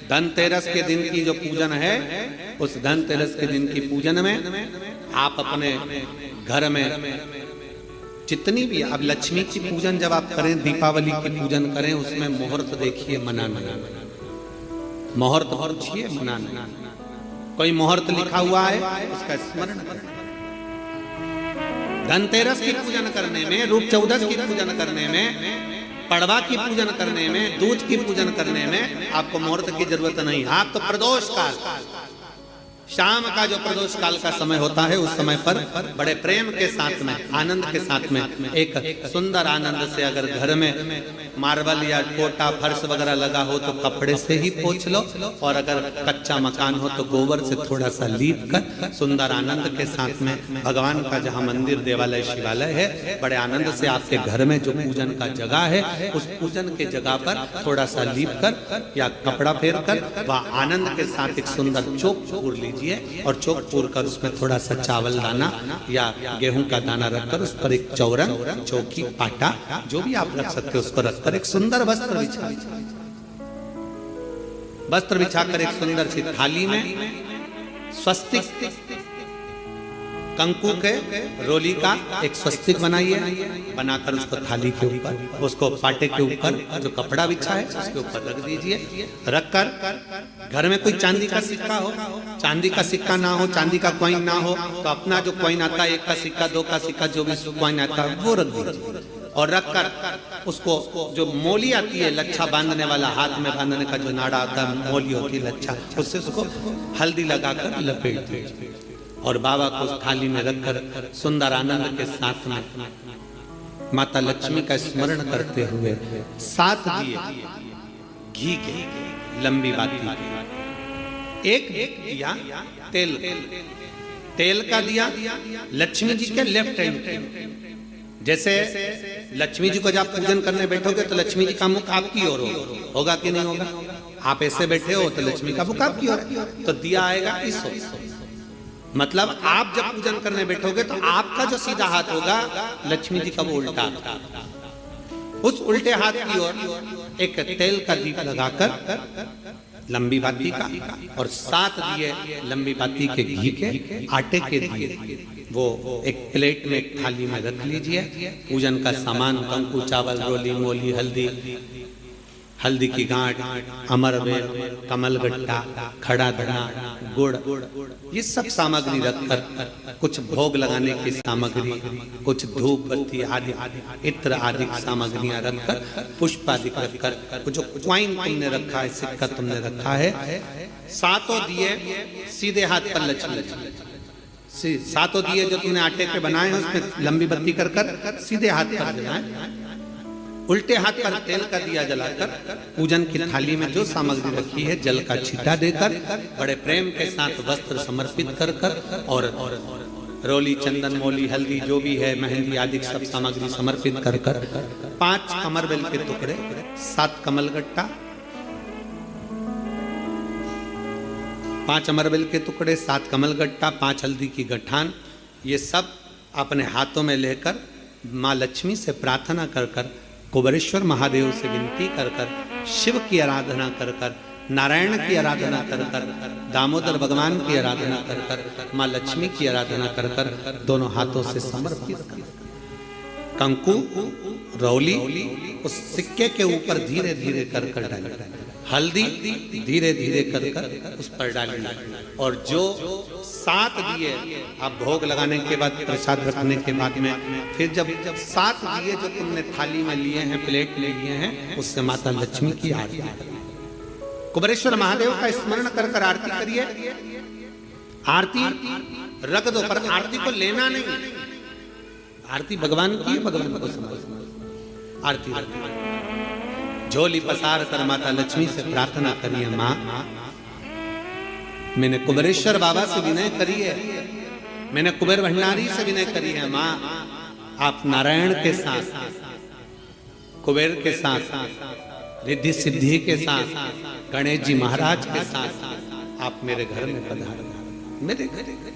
धनतेरस के दिन की जो पूजन है, उस धनतेरस के दिन की पूजन में आप अपने घर में जितनी भी, अब लक्ष्मी की पूजन जब आप करें, दीपावली की पूजन करें, उसमें मुहूर्त देखिए, मनाना, मुहूर्त पूछिए, मनाना। कोई मुहूर्त लिखा हुआ है उसका स्मरण करें। धनतेरस की पूजन करने में, रूप चौदस की पूजन करने में, पड़वा की पूजन करने में, दूज की पूजन करने में आपको मुहूर्त की जरूरत नहीं। आप तो प्रदोष काल, शाम का जो प्रदोष काल का समय होता है, उस समय पर बड़े प्रेम के साथ में, आनंद के साथ में, एक सुंदर आनंद से, अगर घर में मार्बल या कोटा फर्श वगैरह लगा हो तो कपड़े से ही पोंछ लो, और अगर कच्चा मकान हो तो गोबर से थोड़ा सा लीप कर सुंदर आनंद के साथ में, भगवान का जहाँ मंदिर, देवालय, शिवालय है, बड़े आनंद से आपके घर में जो पूजन का जगह है, उस पूजन के जगह पर थोड़ा सा लीप कर या कपड़ा फेर कर वह आनंद के साथ एक सुंदर चौक पूर लीजिए, और चौक पूर कर उसमें थोड़ा सा चावल दाना या गेहूं का दाना रखकर उस पर एक चौरंग, चौकी, पाटा, जो भी आप रख सकते हो उसको रखकर एक सुंदर वस्त्र बिछाकर एक सुंदर सी थाली में स्वस्तिक, कंकु के रोली का एक स्वस्तिक बनाइए, बनाकर उसको थाली के ऊपर, उसको पाटे के ऊपर जो कपड़ा बिछा है उसके ऊपर रख दीजिए। रखकर घर में कोई चांदी का सिक्का हो, चांदी का सिक्का ना हो, चांदी का कॉइन ना हो, तो अपना जो कॉइन आता है, 1 का सिक्का, 2 का सिक्का, जो भी कॉइन आता है वो रख दीजिए। और रखकर उसको, जो मोली आती है लच्छा बांधने वाला, हाथ में बांधने का जो नाड़ा आता है, मोली होती है लच्छा, उससे उसको हल्दी लगाकर लपेट दीजिए और बाबा को उस थाली में रखकर सुंदर आनंद के साथ में माता लक्ष्मी का स्मरण करते हुए 7 दिए घी के, लंबी बाती के, एक दिया तेल का दिया लक्ष्मी जी के लेफ्ट हैंड। जैसे लक्ष्मी जी को जब पूजन करने बैठोगे तो लक्ष्मी जी का मुख आपकी ओर होगा कि नहीं होगा? आप ऐसे बैठे हो तो लक्ष्मी का मुख आपकी ओर, तो दिया आएगा इस ओर। मतलब आप जब पूजन करने बैठोगे तो आपका जो सीधा हाथ होगा, लक्ष्मी जी का वो उल्टा, उस उल्टे हाथ की ओर एक तेल का दीप लगाकर लंबी बाती का, और 7 दिए लंबी बाती के घी के, आटे के दिए वो एक प्लेट में, एक थाली में रख लीजिए। पूजन का सामान, कंकु, चावल, रोली, मोली, हल्दी की गांठ, अमरवेल, कमलगट्टा, खड़ा धना, गुड़, ये सब सामग्री रखकर, कुछ भोग लगाने की सामग्री, कुछ धूप बत्ती आदि, इत्र आदि सामग्रियां रखकर, पुष्प आदि रखकर, जो क्वाइन तुमने रखा है, सिक्का तुमने रखा है, 7 दिए सीधे हाथ पर लक्ष्मी, 7 दिए जो तुमने आटे के बनाए हैं उसमें लंबी बत्ती कर सीधे हाथ पर जलाएं। उल्टे हाथ पर तेल का दिया जलाकर पूजन की थाली में जो सामग्री रखी है, जल का छींटा देकर, बड़े प्रेम के साथ वस्त्र समर्पित कर और रोली, चंदन, मोली, हल्दी जो भी है, मेहंदी आदि सब सामग्री समर्पित कर 5 अमरवेल के टुकड़े, 7 कमलगट्टा, 5 अमरवेल के टुकड़े, 7 कमलगट्टा, 5 हल्दी की गठान, ये सब अपने हाथों में लेकर माँ लक्ष्मी से प्रार्थना कर कुबेरेश्वर महादेव से विनती कर शिव की आराधना कर नारायण की आराधना कर दामोदर भगवान की आराधना कर माँ लक्ष्मी की आराधना कर दोनों हाथों से समर्पित कर कंकु, रौली उस सिक्के के ऊपर धीरे धीरे कर डालें, हल्दी धीरे धीरे कर उस पर डालें, और जो 7 दिए आप भोग लगाने के बाद, प्रसाद रखने के बाद में, फिर जब 7 दिए जो तुमने थाली में लिए हैं, प्लेट में लिए हैं, उससे माता लक्ष्मी की आरती करिए। कुबेरेश्वर महादेव का स्मरण कर आरती करिए। आरती रख दो, पर आरती को लेना नहीं, आरती भगवान की, भगवान को समझ। आरती झोली पसार कर माता लक्ष्मी से प्रार्थना करिए, माँ मैंने कुबेरेश्वर बाबा से विनय करी है, मैंने कुबेर भंडारी से विनय करी है, माँ आप नारायण के साथ, कुबेर के साथ, रिद्धि सिद्धि के साथ, गणेश जी महाराज के साथ आप मेरे घर में पधारो, मेरे घर